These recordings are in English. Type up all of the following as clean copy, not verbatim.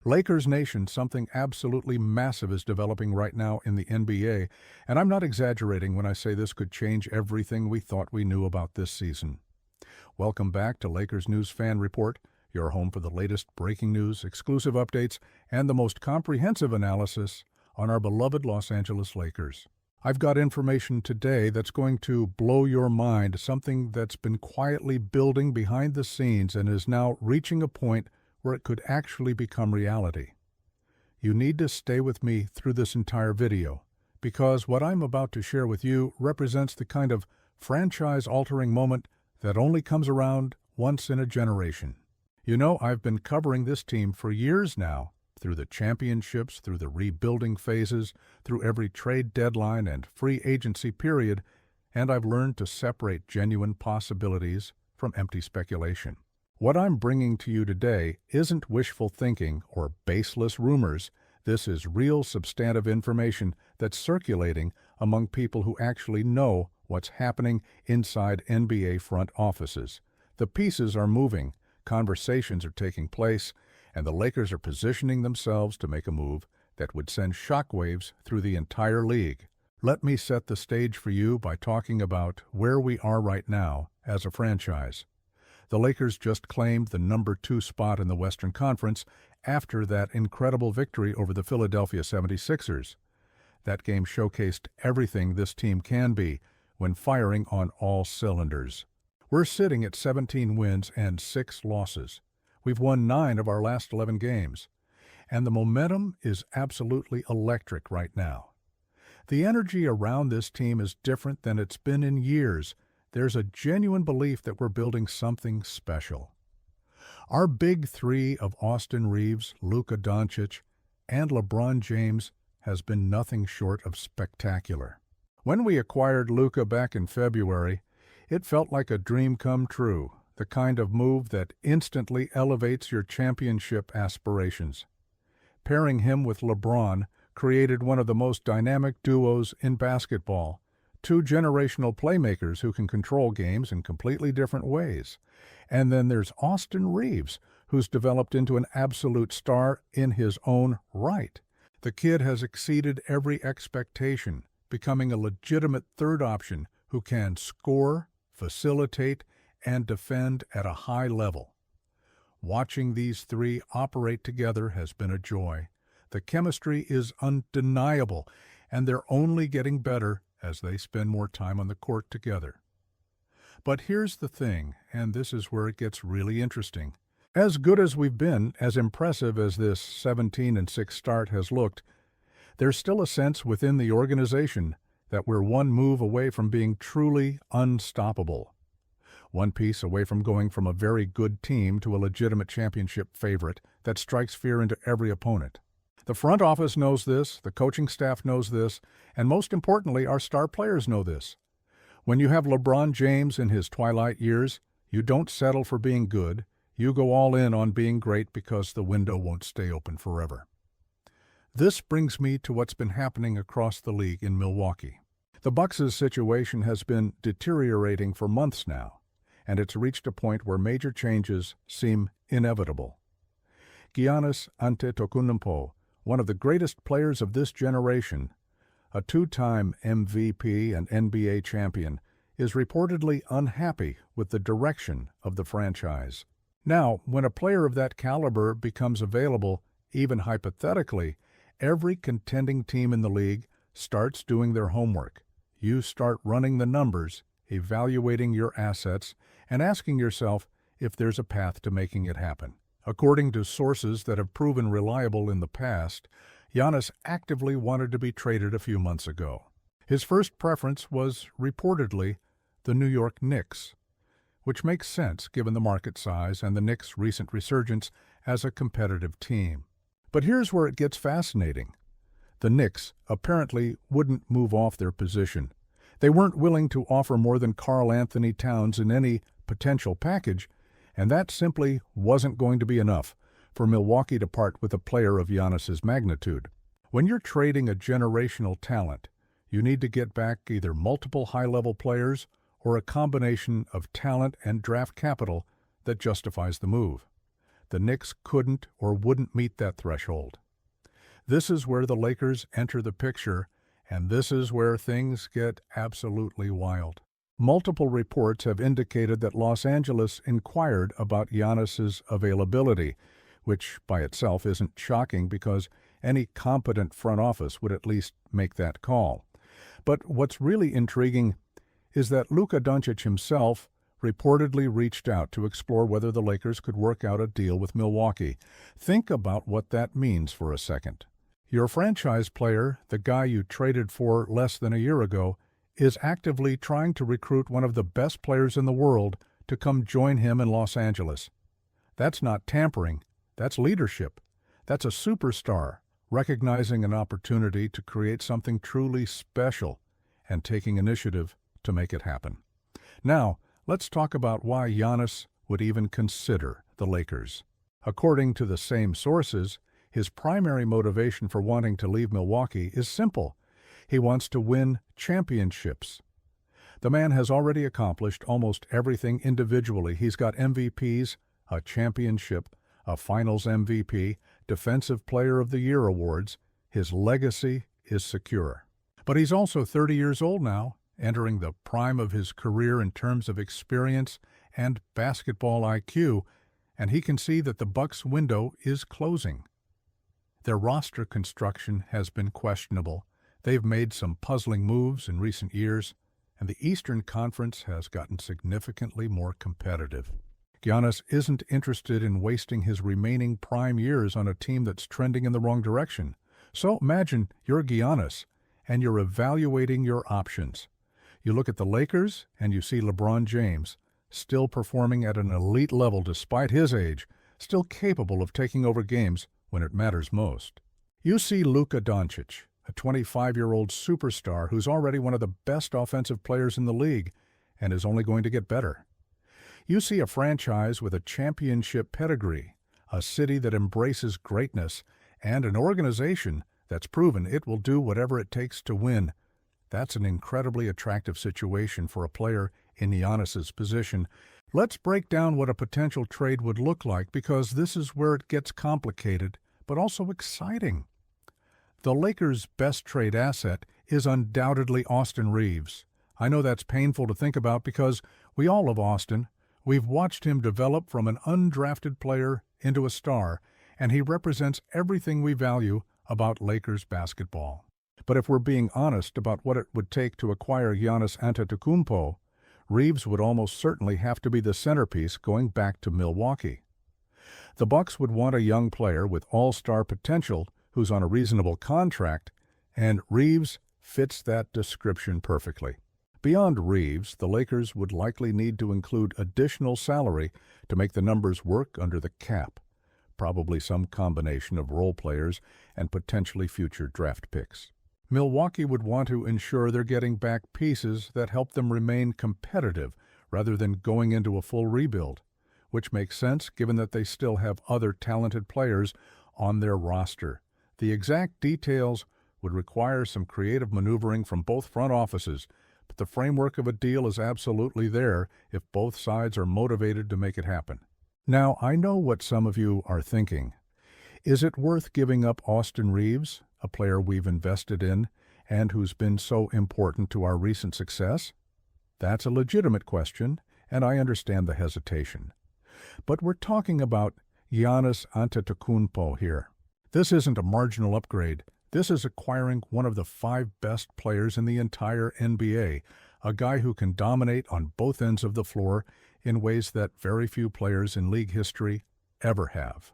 Lakers Nation, something absolutely massive is developing right now in the NBA, and I'm not exaggerating when I say this could change everything we thought we knew about this season. Welcome back to Lakers News Fan Report, your home for the latest breaking news, exclusive updates, and the most comprehensive analysis on our beloved Los Angeles Lakers. I've got information today that's going to blow your mind, something that's been quietly building behind the scenes and is now reaching a point where it could actually become reality. You need to stay with me through this entire video, because what I'm about to share with you represents the kind of franchise-altering moment that only comes around once in a generation. You know, I've been covering this team for years now, through the championships, through the rebuilding phases, through every trade deadline and free agency period, and I've learned to separate genuine possibilities from empty speculation. What I'm bringing to you today isn't wishful thinking or baseless rumors. This is real substantive information that's circulating among people who actually know what's happening inside NBA front offices. The pieces are moving, conversations are taking place, and the Lakers are positioning themselves to make a move that would send shockwaves through the entire league. Let me set the stage for you by talking about where we are right now as a franchise. The Lakers just claimed the number 2 spot in the Western Conference after that incredible victory over the Philadelphia 76ers. That game showcased everything this team can be when firing on all cylinders. We're sitting at 17 wins and 6 losses. We've won 9 of our last 11 games, and the momentum is absolutely electric right now. The energy around this team is different than it's been in years. There's a genuine belief that we're building something special. Our big three of Austin Reeves, Luka Doncic, and LeBron James has been nothing short of spectacular. When we acquired Luka back in February, it felt like a dream come true, the kind of move that instantly elevates your championship aspirations. Pairing him with LeBron created one of the most dynamic duos in basketball. 2 generational playmakers who can control games in completely different ways. And then there's Austin Reeves, who's developed into an absolute star in his own right. The kid has exceeded every expectation, becoming a legitimate third option who can score, facilitate, and defend at a high level. Watching these 3 operate together has been a joy. The chemistry is undeniable, and they're only getting better as they spend more time on the court together. But here's the thing, and this is where it gets really interesting. As good as we've been, as impressive as this 17-6 start has looked, there's still a sense within the organization that we're one move away from being truly unstoppable. One piece away from going from a very good team to a legitimate championship favorite that strikes fear into every opponent. The front office knows this, the coaching staff knows this, and most importantly, our star players know this. When you have LeBron James in his twilight years, you don't settle for being good. You go all in on being great because the window won't stay open forever. This brings me to what's been happening across the league in Milwaukee. The Bucks' situation has been deteriorating for months now, and it's reached a point where major changes seem inevitable. Giannis Antetokounmpo, one of the greatest players of this generation, a 2-time MVP and NBA champion, is reportedly unhappy with the direction of the franchise. Now, when a player of that caliber becomes available, even hypothetically, every contending team in the league starts doing their homework. You start running the numbers, evaluating your assets, and asking yourself if there's a path to making it happen. According to sources that have proven reliable in the past, Giannis actively wanted to be traded a few months ago. His first preference was reportedly the New York Knicks, which makes sense given the market size and the Knicks' recent resurgence as a competitive team. But here's where it gets fascinating. The Knicks apparently wouldn't move off their position. They weren't willing to offer more than Karl Anthony Towns in any potential package, and that simply wasn't going to be enough for Milwaukee to part with a player of Giannis's magnitude. When you're trading a generational talent, you need to get back either multiple high-level players or a combination of talent and draft capital that justifies the move. The Knicks couldn't or wouldn't meet that threshold. This is where the Lakers enter the picture, and this is where things get absolutely wild. Multiple reports have indicated that Los Angeles inquired about Giannis's availability, which by itself isn't shocking because any competent front office would at least make that call. But what's really intriguing is that Luka Doncic himself reportedly reached out to explore whether the Lakers could work out a deal with Milwaukee. Think about what that means for a second. Your franchise player, the guy you traded for less than a year ago, is actively trying to recruit one of the best players in the world to come join him in Los Angeles. That's not tampering. That's leadership. That's a superstar recognizing an opportunity to create something truly special and taking initiative to make it happen. Now, let's talk about why Giannis would even consider the Lakers. According to the same sources, his primary motivation for wanting to leave Milwaukee is simple. He wants to win championships. The man has already accomplished almost everything individually. He's got MVPs, a championship, a Finals MVP, Defensive Player of the Year awards. His legacy is secure. But he's also 30 years old now, entering the prime of his career in terms of experience and basketball IQ, and he can see that the Bucks' window is closing. Their roster construction has been questionable. They've made some puzzling moves in recent years, and the Eastern Conference has gotten significantly more competitive. Giannis isn't interested in wasting his remaining prime years on a team that's trending in the wrong direction. So imagine you're Giannis, and you're evaluating your options. You look at the Lakers, and you see LeBron James, still performing at an elite level despite his age, still capable of taking over games when it matters most. You see Luka Doncic, a 25-year-old superstar who's already one of the best offensive players in the league and is only going to get better. You see a franchise with a championship pedigree, a city that embraces greatness, and an organization that's proven it will do whatever it takes to win. That's an incredibly attractive situation for a player in Giannis's position. Let's break down what a potential trade would look like, because this is where it gets complicated, but also exciting. The Lakers' best trade asset is undoubtedly Austin Reeves. I know that's painful to think about because we all love Austin. We've watched him develop from an undrafted player into a star, and he represents everything we value about Lakers basketball. But if we're being honest about what it would take to acquire Giannis Antetokounmpo, Reeves would almost certainly have to be the centerpiece going back to Milwaukee. The Bucks would want a young player with all-star potential who's on a reasonable contract, and Reeves fits that description perfectly. Beyond Reeves, the Lakers would likely need to include additional salary to make the numbers work under the cap, probably some combination of role players and potentially future draft picks. Milwaukee would want to ensure they're getting back pieces that help them remain competitive rather than going into a full rebuild, which makes sense given that they still have other talented players on their roster. The exact details would require some creative maneuvering from both front offices, but the framework of a deal is absolutely there if both sides are motivated to make it happen. Now, I know what some of you are thinking. Is it worth giving up Austin Reeves, a player we've invested in and who's been so important to our recent success? That's a legitimate question, and I understand the hesitation. But we're talking about Giannis Antetokounmpo here. This isn't a marginal upgrade. This is acquiring one of the 5 best players in the entire NBA, a guy who can dominate on both ends of the floor in ways that very few players in league history ever have.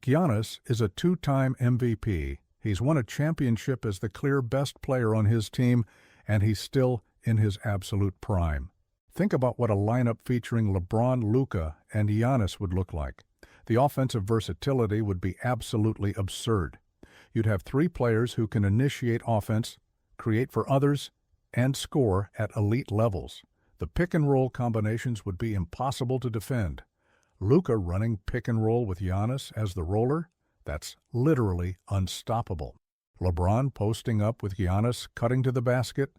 Giannis is a 2-time MVP. He's won a championship as the clear best player on his team, and he's still in his absolute prime. Think about what a lineup featuring LeBron, Luka, and Giannis would look like. The offensive versatility would be absolutely absurd. You'd have 3 players who can initiate offense, create for others, and score at elite levels. The pick-and-roll combinations would be impossible to defend. Luka running pick-and-roll with Giannis as the roller? That's literally unstoppable. LeBron posting up with Giannis cutting to the basket?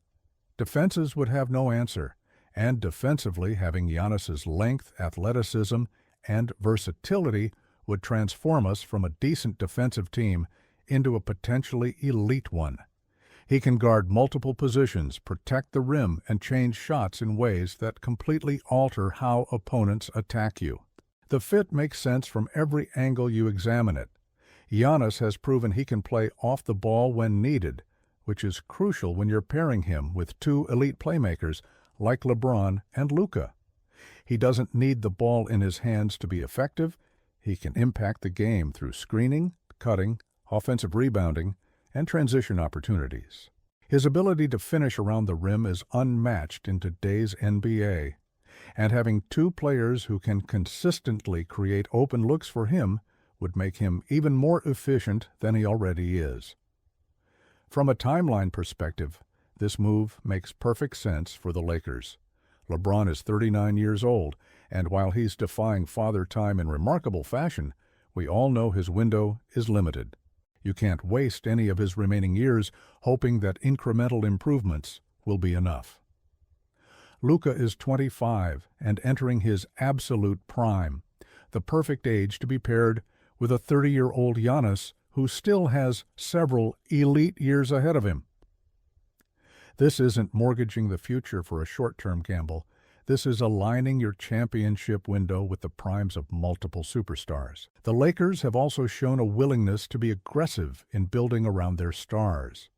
Defenses would have no answer, and defensively having Giannis's length, athleticism, and versatility would transform us from a decent defensive team into a potentially elite one. He can guard multiple positions, protect the rim, and change shots in ways that completely alter how opponents attack you. The fit makes sense from every angle you examine it. Giannis has proven he can play off the ball when needed, which is crucial when you're pairing him with two elite playmakers like LeBron and Luka. He doesn't need the ball in his hands to be effective. He can impact the game through screening, cutting, offensive rebounding, and transition opportunities. His ability to finish around the rim is unmatched in today's NBA, and having two players who can consistently create open looks for him would make him even more efficient than he already is. From a timeline perspective, this move makes perfect sense for the Lakers. LeBron is 39 years old, and while he's defying father time in remarkable fashion, we all know his window is limited. You can't waste any of his remaining years hoping that incremental improvements will be enough. Luka is 25 and entering his absolute prime, the perfect age to be paired with a 30-year-old Giannis who still has several elite years ahead of him. This isn't mortgaging the future for a short-term gamble. This is aligning your championship window with the primes of multiple superstars. The Lakers have also shown a willingness to be aggressive in building around their stars.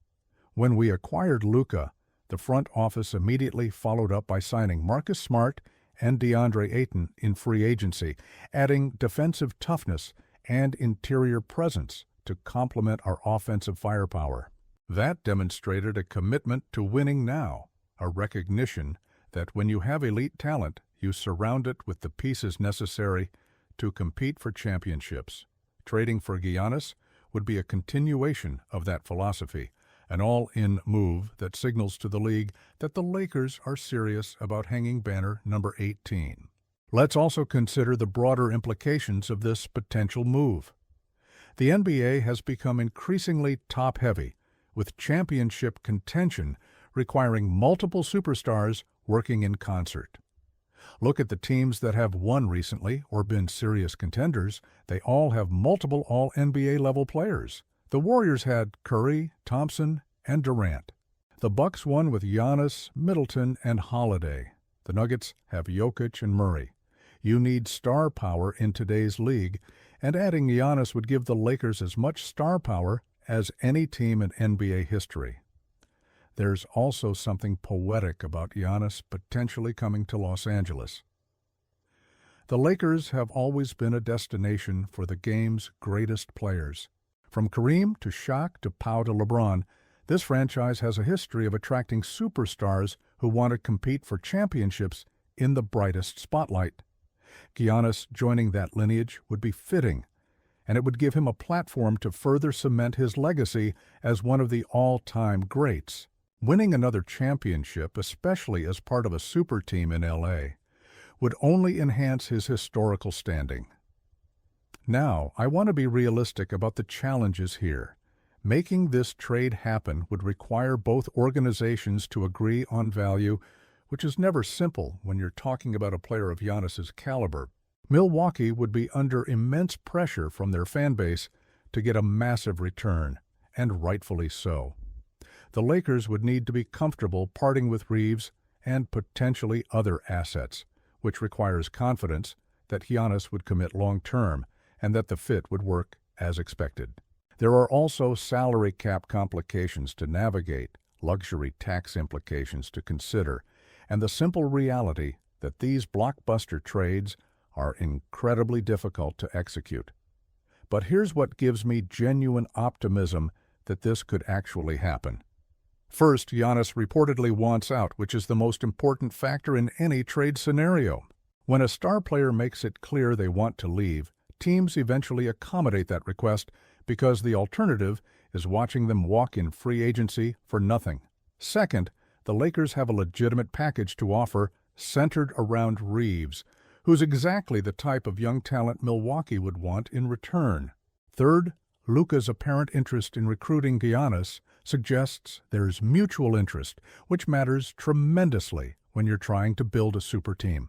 When we acquired Luka, the front office immediately followed up by signing Marcus Smart and DeAndre Ayton in free agency, adding defensive toughness and interior presence to complement our offensive firepower. That demonstrated a commitment to winning now, a recognition that when you have elite talent, you surround it with the pieces necessary to compete for championships. Trading for Giannis would be a continuation of that philosophy, an all-in move that signals to the league that the Lakers are serious about hanging banner number 18. Let's also consider the broader implications of this potential move. The NBA has become increasingly top-heavy, with championship contention requiring multiple superstars working in concert. Look at the teams that have won recently or been serious contenders. They all have multiple All-NBA level players. The Warriors had Curry, Thompson, and Durant. The Bucks won with Giannis, Middleton, and Holiday. The Nuggets have Jokic and Murray. You need star power in today's league, and adding Giannis would give the Lakers as much star power as any team in NBA history. There's also something poetic about Giannis potentially coming to Los Angeles. The Lakers have always been a destination for the game's greatest players. From Kareem to Shaq to Pau to LeBron, this franchise has a history of attracting superstars who want to compete for championships in the brightest spotlight. Giannis joining that lineage would be fitting, and it would give him a platform to further cement his legacy as one of the all-time greats. Winning another championship, especially as part of a super team in LA, would only enhance his historical standing. Now, I want to be realistic about the challenges here. Making this trade happen would require both organizations to agree on value, which is never simple when you're talking about a player of Giannis's caliber. Milwaukee would be under immense pressure from their fan base to get a massive return, and rightfully so. The Lakers would need to be comfortable parting with Reeves and potentially other assets, which requires confidence that Giannis would commit long-term and that the fit would work as expected. There are also salary cap complications to navigate, luxury tax implications to consider, and the simple reality that these blockbuster trades are incredibly difficult to execute. But here's what gives me genuine optimism that this could actually happen. First, Giannis reportedly wants out, which is the most important factor in any trade scenario. When a star player makes it clear they want to leave, teams eventually accommodate that request because the alternative is watching them walk in free agency for nothing. Second, the Lakers have a legitimate package to offer centered around Reeves, who's exactly the type of young talent Milwaukee would want in return. Third, Luka's apparent interest in recruiting Giannis suggests there's mutual interest, which matters tremendously when you're trying to build a super team.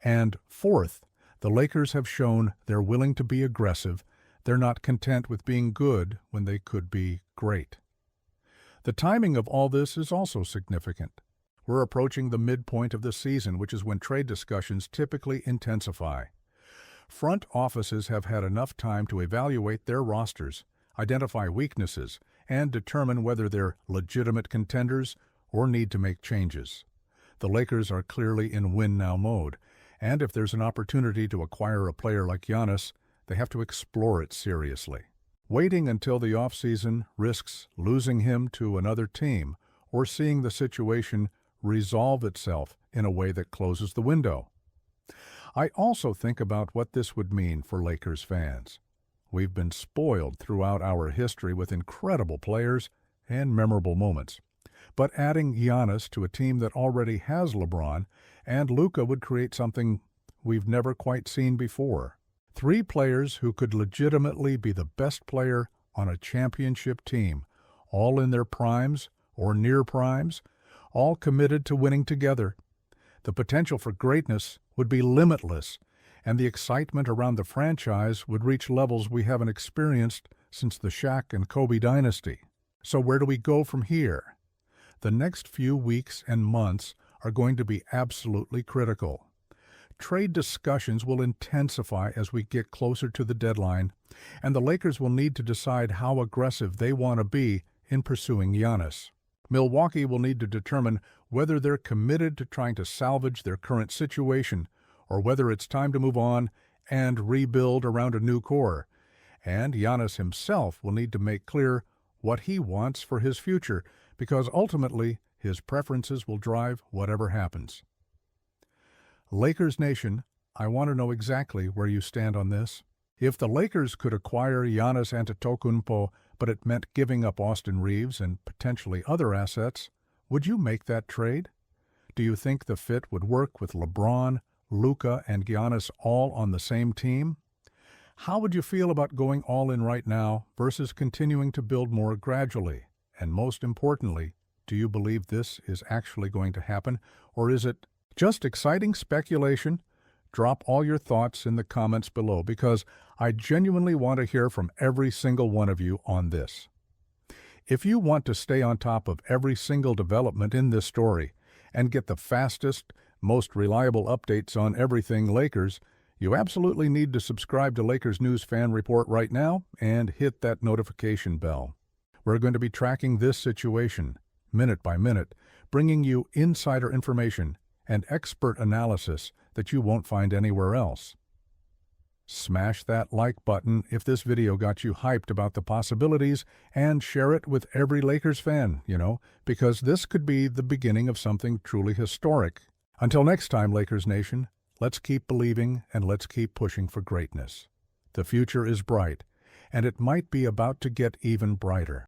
And fourth, The Lakers have shown they're willing to be aggressive. They're not content with being good when they could be great. The timing of all this is also significant. We're approaching the midpoint of the season, which is when trade discussions typically intensify. Front offices have had enough time to evaluate their rosters, identify weaknesses, and determine whether they're legitimate contenders or need to make changes. The Lakers are clearly in win-now mode, and if there's an opportunity to acquire a player like Giannis, they have to explore it seriously. Waiting until the offseason risks losing him to another team or seeing the situation resolve itself in a way that closes the window. I also think about what this would mean for Lakers fans. We've been spoiled throughout our history with incredible players and memorable moments. But adding Giannis to a team that already has LeBron and Luka would create something we've never quite seen before. 3 players who could legitimately be the best player on a championship team, all in their primes or near primes, all committed to winning together. The potential for greatness would be limitless, and the excitement around the franchise would reach levels we haven't experienced since the Shaq and Kobe dynasty. So where do we go from here? The next few weeks and months are going to be absolutely critical. Trade discussions will intensify as we get closer to the deadline, and the Lakers will need to decide how aggressive they want to be in pursuing Giannis. Milwaukee will need to determine whether they're committed to trying to salvage their current situation or whether it's time to move on and rebuild around a new core. And Giannis himself will need to make clear what he wants for his future, because ultimately his preferences will drive whatever happens. Lakers Nation, I want to know exactly where you stand on this. If the Lakers could acquire Giannis Antetokounmpo, but it meant giving up Austin Reeves and potentially other assets, would you make that trade? Do you think the fit would work with LeBron, Luka, and Giannis all on the same team? How would you feel about going all in right now versus continuing to build more gradually? And most importantly, do you believe this is actually going to happen, or is it just exciting speculation? Drop all your thoughts in the comments below, because I genuinely want to hear from every single one of you on this. If you want to stay on top of every single development in this story and get the fastest, most reliable updates on everything Lakers, you absolutely need to subscribe to Lakers News Fan Report right now and hit that notification bell. We're going to be tracking this situation minute by minute, bringing you insider information and expert analysis that you won't find anywhere else. Smash that like button if this video got you hyped about the possibilities, and share it with every Lakers fan, because this could be the beginning of something truly historic. Until next time, Lakers Nation, let's keep believing and let's keep pushing for greatness. The future is bright, and it might be about to get even brighter.